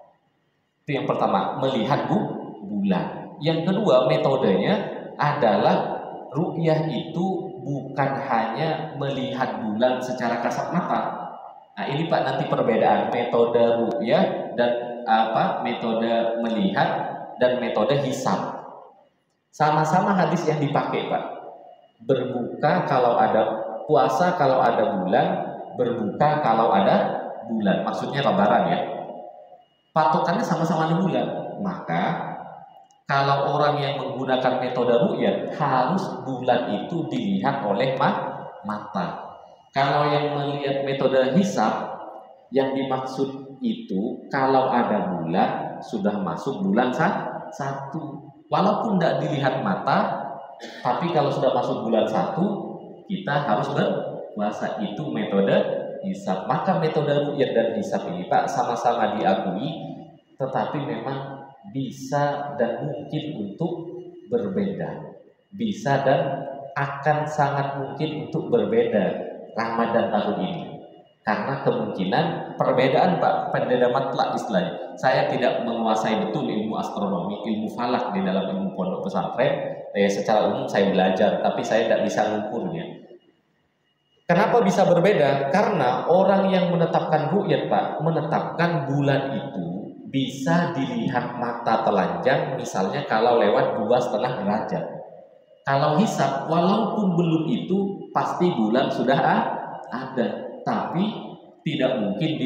Itu yang pertama, melihat bulan. Yang kedua, metodenya adalah ru'yah itu bukan hanya melihat bulan secara kasat mata. Nah, ini Pak nanti perbedaan metode ru'yah dan metode melihat dan metode hisab. Sama-sama hadis yang dipakai, Pak. Berbuka kalau ada puasa, kalau ada bulan, berbuka kalau ada bulan. Maksudnya lebaran ya. Patokannya sama-sama ada bulan. Maka kalau orang yang menggunakan metode ru'yah, harus bulan itu dilihat oleh mata. Kalau yang melihat metode hisab, yang dimaksud itu kalau ada bulan sudah masuk bulan satu. Walaupun tidak dilihat mata, tapi kalau sudah masuk bulan 1, kita harus berpuasa. Itu metode hisab. Maka metode ru'yah dan hisab ini, Pak, sama-sama diakui, tetapi memang bisa dan mungkin untuk berbeda. Bisa dan akan sangat mungkin untuk berbeda Ramadan tahun ini. Karena kemungkinan perbedaan, Pak, perbedaan matlak istilahnya. Saya tidak menguasai betul ilmu astronomi, ilmu falak di dalam ilmu pondok pesantren. Secara umum saya belajar, tapi saya tidak bisa mengukurnya. Kenapa bisa berbeda? Karena orang yang menetapkan ru'yat, Pak, menetapkan bulan itu bisa dilihat mata telanjang, misalnya kalau lewat 2,5 derajat. Kalau hisab, walaupun belum itu, pasti bulan sudah ada. Tapi tidak mungkin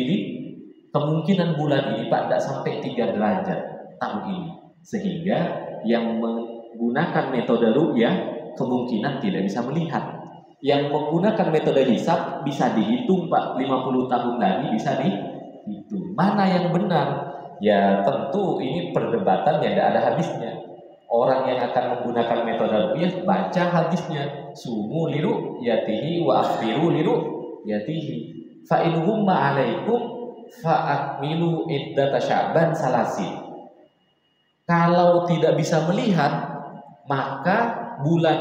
kemungkinan bulan ini, Pak, tidak sampai 3 derajat tahun ini. Sehingga yang menggunakan metode ru'yah kemungkinan tidak bisa melihat. Yang menggunakan metode hisab bisa dihitung, Pak, 50 tahun lagi bisa dihitung. Mana yang benar? Ya tentu ini perdebatan yang tidak ada habisnya. Orang yang akan menggunakan metode ru'yah baca hadisnya. Sumu li ru'yatihi wa aftiru li ru'yatihi. Fa in humma 'alaikum fa akmilu iddata Sya'ban salasin. Kalau tidak bisa melihat, maka bulan,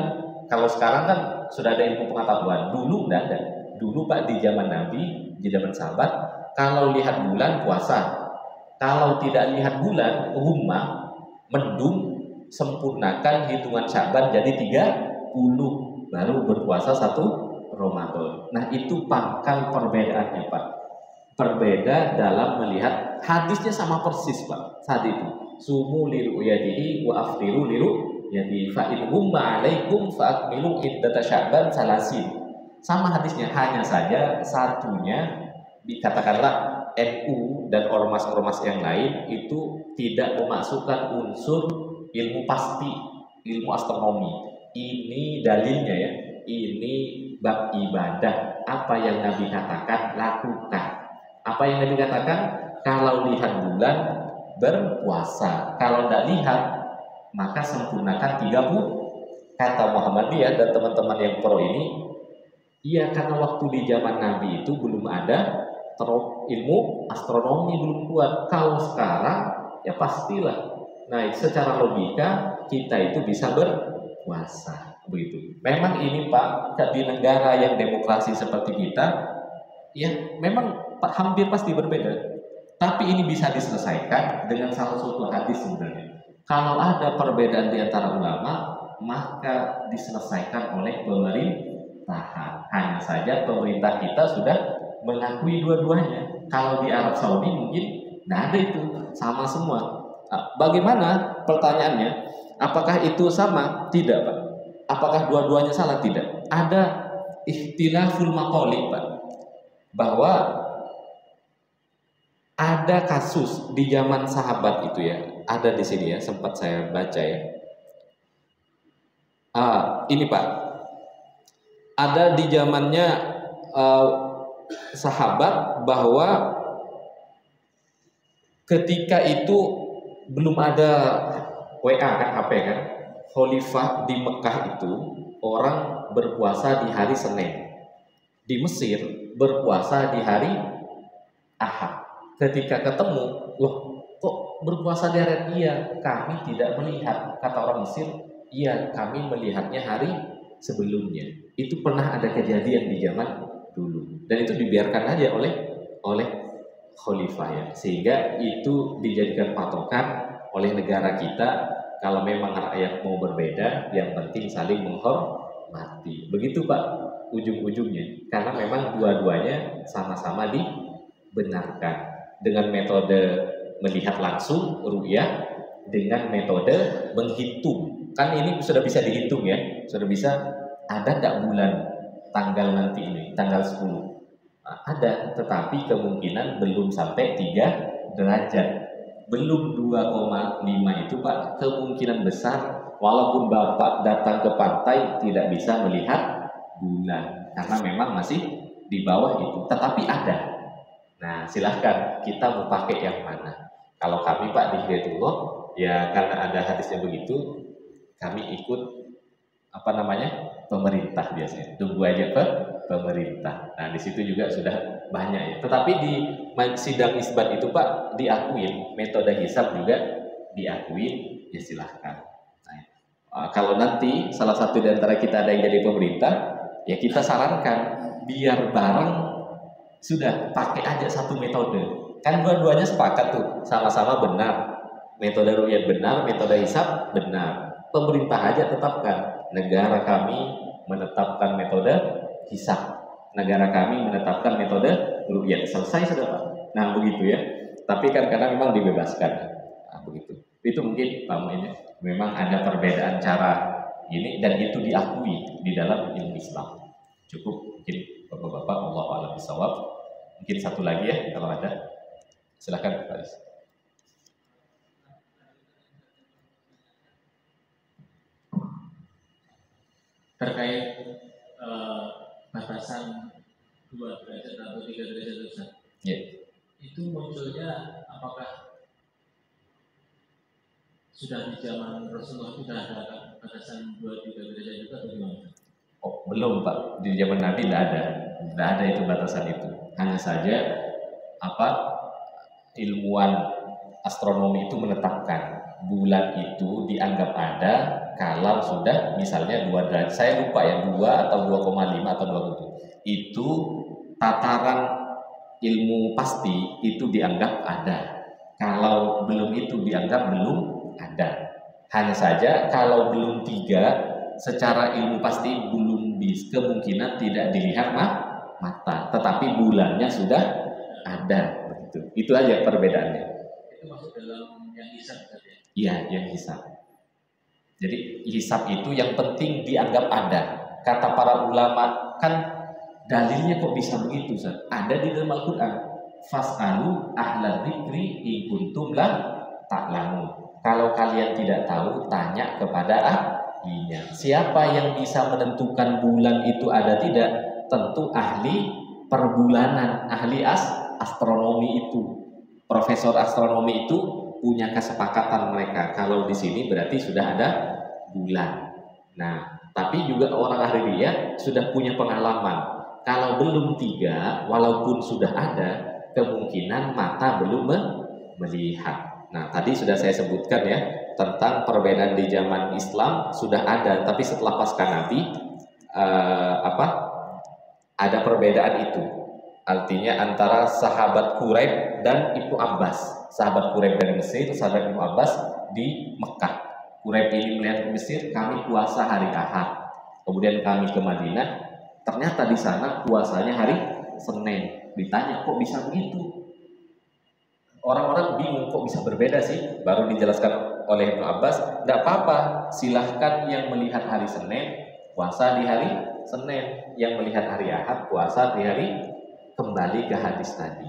kalau sekarang kan sudah ada ilmu pengetahuan, dulu tidak ada. Dulu, Pak, di zaman Nabi, di zaman sahabat, kalau lihat bulan puasa. Kalau tidak lihat bulan, humma, mendung, sempurnakan hitungan Sya'ban jadi 30, baru berpuasa 1 Ramadan. Nah, itu pangkal perbedaannya, Pak. Berbeda dalam melihat, hadisnya sama persis, Pak, saat itu. Sumu li ru'yatihi wa aftiru li ru'yatihi fa in humma 'alaikum fa akmilu iddata Sya'ban salasin. Sama hadisnya, hanya saja satunya dikatakanlah NU dan ormas-ormas yang lain itu tidak memasukkan unsur ilmu pasti, ilmu astronomi. Ini dalilnya ya, ini bab ibadah. apa yang Nabi katakan, lakukan. Apa yang Nabi katakan? Kalau lihat bulan, berpuasa. Kalau tidak lihat, maka sempurnakan 30. Kata Muhammadiyah dan teman-teman yang pro ini, iya, karena waktu di zaman Nabi itu belum ada ilmu astronomi, belum kuat. Kalau sekarang ya pastilah. Nah, secara logika kita itu bisa berpuasa, begitu. Memang ini Pak, di negara yang demokrasi seperti kita, ya memang hampir pasti berbeda. Tapi ini bisa diselesaikan dengan salah satu hadis sebenarnya. Kalau ada perbedaan di antara ulama, maka diselesaikan oleh pemerintahan. Hanya saja pemerintah kita sudah mengakui dua-duanya. Kalau di Arab Saudi mungkin tidak ada itu, sama semua. Bagaimana pertanyaannya? Apakah itu sama? Tidak, Pak. Apakah dua-duanya salah? Tidak. Ada ikhtilaful maqali, Pak. Bahwa ada kasus di zaman sahabat itu ya, ada di sini ya, sempat saya baca ya. Ini Pak, ada di zamannya sahabat bahwa ketika itu belum ada WA kan, HP kan, khalifah di Mekah itu orang berpuasa di hari Senin, di Mesir berpuasa di hari Ahad. Ketika ketemu, loh kok berpuasa di hari? Iya, kami tidak melihat. Kata orang Mesir, iya kami melihatnya hari sebelumnya. Itu pernah ada kejadian di zaman dulu, dan itu dibiarkan aja oleh khalifah ya, sehingga itu dijadikan patokan oleh negara kita. Kalau memang rakyat mau berbeda, yang penting saling menghormati. Begitu Pak ujung-ujungnya, karena memang dua-duanya sama-sama dibenarkan. Dengan metode melihat langsung ru'yah, dengan metode menghitung. Kan ini sudah bisa dihitung ya, sudah bisa. Ada nggak bulan tanggal nanti ini, tanggal 10? Ada, tetapi kemungkinan belum sampai 3 derajat. Belum 2,5 itu Pak, kemungkinan besar walaupun Bapak datang ke pantai tidak bisa melihat bulan, karena memang masih di bawah itu, tetapi ada. Nah, silahkan kita mau pakai yang mana. Kalau kami Pak di Hidayatullah, ya karena ada hadisnya begitu, kami ikut pemerintah biasanya. Tunggu aja pemerintah. Nah, di situ juga sudah banyak ya. Tetapi di sidang isbat itu Pak diakuin, metode hisab juga diakuin, ya silahkan. Nah, kalau nanti salah satu di antara kita ada yang jadi pemerintah, ya kita sarankan biar bareng. Sudah, pakai aja satu metode. Kan dua-duanya sepakat tuh, sama-sama benar. Metode ru'yat benar, metode hisab benar. Pemerintah aja tetapkan. Negara kami menetapkan metode hisab. Negara kami menetapkan metode ru'yat. Selesai sudah Pak. Nah begitu ya. Tapi kan karena memang dibebaskan. Nah begitu. Itu mungkin Pak ini memang ada perbedaan cara ini, dan itu diakui di dalam ilmu Islam. Cukup mungkin Bapak-bapak, Allahu a'lam bishawab. Mungkin satu lagi ya kalau ada. Silakan Pak Aris. Terkait batasan 2 derajat atau 3 derajat Ustaz. Yeah. Itu munculnya apakah sudah di zaman Rasulullah sudah ada batasan 2-3 derajat juga atau gimana? Oh, belum Pak, di zaman Nabi tidak ada itu batasan itu. Hanya saja ilmuwan astronomi itu menetapkan bulan itu dianggap ada kalau sudah misalnya 2 derajat. Saya lupa ya, 2 atau 2,5 atau 2,7. Itu tataran ilmu pasti itu dianggap ada. Kalau belum itu dianggap belum ada. Hanya saja kalau belum 3 secara ilmu pasti belum kemungkinan tidak dilihat mata, tetapi bulannya sudah ada. Begitu. Itu aja perbedaannya. Itu masuk dalam yang hisab tadi. Iya, yang hisab. Jadi hisab itu yang penting dianggap ada. Kata para ulama, kan dalilnya kok bisa begitu Ustaz? Ada di dalam Al-Qur'an. Fas'alu ahla dzikri in kuntum la ta'lamun. Kalau kalian tidak tahu, tanya kepada ahlinya. Siapa yang bisa menentukan bulan itu ada tidak? tentu ahli perbulanan, ahli astronomi itu, profesor astronomi itu punya kesepakatan mereka. Kalau di sini berarti sudah ada bulan. Nah, tapi juga orang ahli riyad sudah punya pengalaman. Kalau belum 3, walaupun sudah ada, kemungkinan mata belum melihat. Nah, tadi sudah saya sebutkan ya tentang perbedaan di zaman Islam sudah ada, tapi setelah pasca Nabi ada perbedaan itu. Artinya antara sahabat Quraib dan Ibnu Abbas. Sahabat Quraib dari Mesir, sahabat Ibnu Abbas di Mekah. Quraib ini melihat ke Mesir, kami puasa hari Ahad. Kemudian kami ke Madinah, ternyata di sana puasanya hari Senin. Ditanya, kok bisa begitu? Orang-orang bingung, kok bisa berbeda sih? Baru dijelaskan oleh Ibnu Abbas, tidak apa-apa, silahkan yang melihat hari Senin puasa di hari Senin, yang melihat hari Ahad puasa di hari. Kembali ke hadis tadi,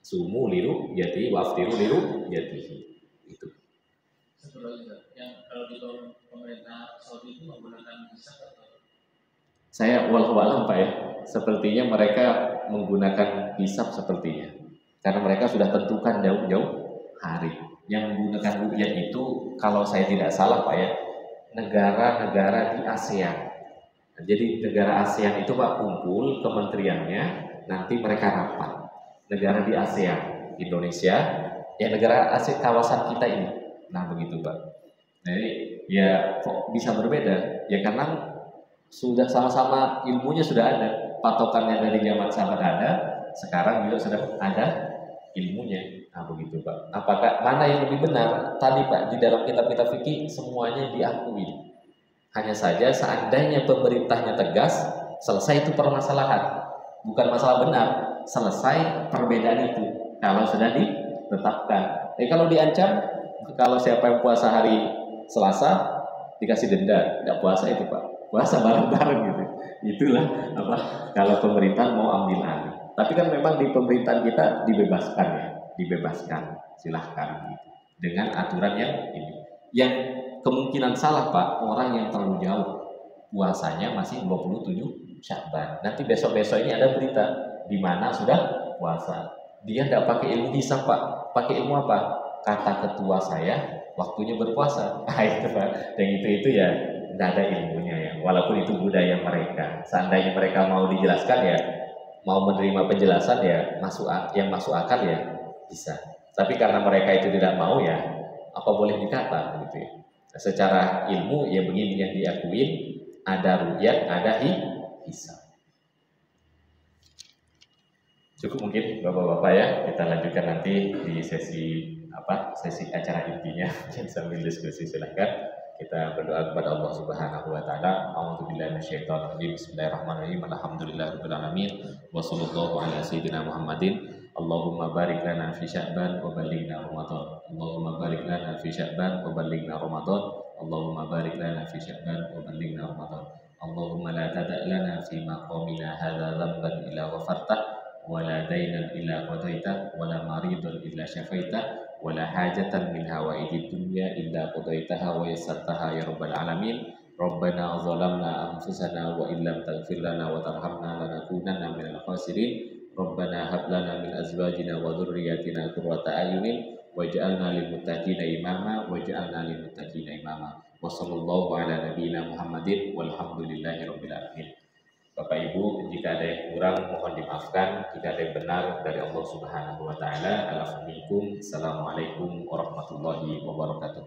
sumu liru yati waftiru liru yatihi. Itu. Sebelumnya, yang kalau di pemerintah Saudi itu menggunakan hisab atau? Saya wallahu alam Pak ya, sepertinya mereka menggunakan hisab sepertinya, karena mereka sudah tentukan jauh-jauh hari. Yang menggunakan ru'yat itu, kalau saya tidak salah Pak ya, negara-negara di ASEAN. Nah, jadi negara ASEAN itu Pak kumpul kementeriannya. Nanti mereka rapat. Negara di ASEAN, Indonesia, ya negara ASEAN kawasan kita ini. Nah begitu Pak. Jadi ya kok bisa berbeda? Ya karena sudah sama-sama ilmunya sudah ada, patokannya dari zaman sahabat ada, sekarang juga sudah ada ilmunya. Nah begitu Pak. Apakah mana yang lebih benar? Tadi Pak di dalam kitab-kitab fikih semuanya diakui. Hanya saja seandainya pemerintahnya tegas, selesai itu permasalahan. Bukan masalah benar, selesai perbedaan itu kalau sudah ditetapkan. Kalau diancam, kalau siapa yang puasa hari Selasa dikasih denda, tidak puasa itu Pak, puasa bareng-bareng gitu. Itulah apa kalau pemerintah mau ambil alih. Tapi kan memang di pemerintahan kita dibebaskan ya, dibebaskan, silahkan gitu. Dengan aturan yang ini. Yang kemungkinan salah Pak, orang yang terlalu jauh puasanya masih 27 Sya'ban. Nanti besok-besok ini ada berita di mana sudah puasa. Dia tidak pakai ilmu hisab Pak. Pakai ilmu apa? Kata ketua saya, waktunya berpuasa. Nah itu Pak. Dan itu ya tidak ada ilmunya ya. Walaupun itu budaya mereka. Seandainya mereka mau dijelaskan ya, mau menerima penjelasan ya, yang masuk akal ya bisa. Tapi karena mereka itu tidak mau ya, apa boleh dikata gitu ya. Nah, secara ilmu ya begini yang diakuin, ada ru'yat, ada hisab. Cukup mungkin Bapak-bapak ya, kita lanjutkan nanti di sesi acara intinya sambil diskusi. Silahkan kita berdoa kepada Allah Subhanahu wa taala. A'udzubillahi minasyaitonir rajim. Bismillahirrahmanirrahim. Alhamdulillahirabbil alamin. Wassallallahu ala sayyidina Muhammadin. Allahumma barik lana fi Sya'ban wa ballighna Ramadan. Allahumma barik lana fi Sya'ban wa ballighna Ramadan. Allahumma barik lana fi Sya'ban wa ballighna Ramadan. Allahumma la tada' lana fi maqamina hadza dhanban illa ghafartah wa la daynan illa qadaitah wa la maridan illa syafaitah wa la hajatan min hawaidid dunya illa qadaitaha wa yassartaha ya rabbal alamin. Rabbana zalamna anfusana wa illam taghfir lana wa tarhamna lanakunanna minal khasirin. Rabbana hab lana min azwajina wa dhurriyyatina qurrata a'yunin waj'alna lil muttaqina imama waj'alna lil muttaqina imama. Wassallallahu ala nabiyyina Muhammadin walhamdulillahirabbil alamin. Bapak Ibu, jika ada yang kurang mohon dimaafkan, jika ada yang benar dari Allah Subhanahu wa taala. Assalamualaikum warahmatullahi wabarakatuh.